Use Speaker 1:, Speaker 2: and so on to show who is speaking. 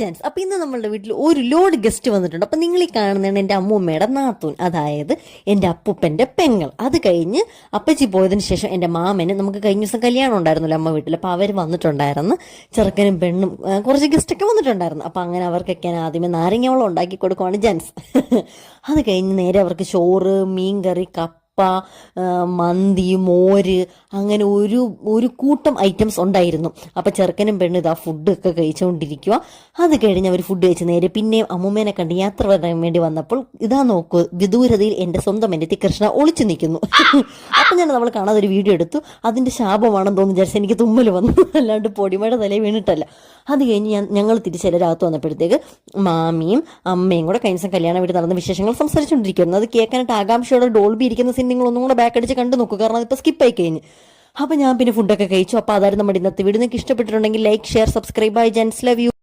Speaker 1: Gents, അപ്പം ഇന്ന് നമ്മളുടെ വീട്ടിൽ ഒരു ലോഡ് ഗസ്റ്റ് വന്നിട്ടുണ്ട്. അപ്പം നിങ്ങൾ ഈ കാണുന്നതാണ് എൻ്റെ അമ്മൂമ്മയുടെ നാത്തൂൻ, അതായത് എൻ്റെ അപ്പൂപ്പൻ്റെ പെങ്ങൾ. അത് കഴിഞ്ഞ് അപ്പച്ചി പോയതിന് ശേഷം എൻ്റെ മാമന്, നമുക്ക് കഴിഞ്ഞ ദിവസം കല്യാണം ഉണ്ടായിരുന്നല്ലോ അമ്മ വീട്ടിൽ, അപ്പോൾ അവർ വന്നിട്ടുണ്ടായിരുന്നു. ചെറുക്കനും പെണ്ണും കുറച്ച് ഗസ്റ്റൊക്കെ വന്നിട്ടുണ്ടായിരുന്നു. അപ്പം അങ്ങനെ അവർക്കൊക്കെ ഞാൻ ആദ്യമേ നാരങ്ങ വെള്ളം ഉണ്ടാക്കി കൊടുക്കുവാണ് ജെൻസ്. അത് കഴിഞ്ഞ് നേരെ അവർക്ക് ചോറ്, മീൻകറി, മന്തി, മോര്, അങ്ങനെ ഒരു കൂട്ടം ഐറ്റംസ് ഉണ്ടായിരുന്നു. അപ്പം ചെറുക്കനും പെണ്ണും ഇതാ ഫുഡൊക്കെ കഴിച്ചുകൊണ്ടിരിക്കുക. അത് കഴിഞ്ഞ് അവർ ഫുഡ് കഴിച്ച് നേരെ പിന്നെയും അമ്മൂമ്മേനെ കണ്ട് യാത്ര പറയാൻ വേണ്ടി വന്നപ്പോൾ ഇതാ നോക്കൂ, വിദൂരതയിൽ എൻ്റെ സ്വന്തം എൻ്റെ കൃഷ്ണ ഒളിച്ചു നിൽക്കുന്നു. അപ്പം ഞാൻ നമ്മൾ കാണാതെ ഒരു വീഡിയോ എടുത്തു. അതിൻ്റെ ശാപമാണെന്ന് തോന്നുന്നു വിചാരിച്ചു, എനിക്ക് തുമ്മൽ വന്നു, അല്ലാണ്ട് പൊടിമയുടെ തലയിൽ വീണിട്ടല്ല. അത് കഴിഞ്ഞ് ഞങ്ങൾ തിരിച്ചെല്ലാവരകത്ത് വന്നപ്പോഴത്തേക്ക് മാമിയും അമ്മയും കൂടെ കഴിഞ്ഞ ദിവസം കല്യാണം വീട്ടിൽ നടന്ന വിശേഷങ്ങൾ സംസാരിച്ചുകൊണ്ടിരിക്കുന്നു. അത് കേൾക്കാനായിട്ട് ആകാംക്ഷയോടെ ഡോൾബി ഇരിക്കുന്ന സീൻ നിങ്ങൾ ഒന്നും കൂടെ ബാക്ക് അടിച്ച് കണ്ടു നോക്കുക, കാരണം അതിപ്പോൾ സ്കിപ്പായി കഴിഞ്ഞ്. അപ്പോൾ ഞാൻ പിന്നെ ഫുഡൊക്കെ കഴിച്ചു. അപ്പോൾ അതായിരുന്നു നമ്മുടെ ഇന്നത്തെ വീഡിയോ. നിങ്ങൾക്ക് ഇഷ്ടപ്പെട്ടിട്ടുണ്ടെങ്കിൽ like, share, subscribe. Bye gents, love U.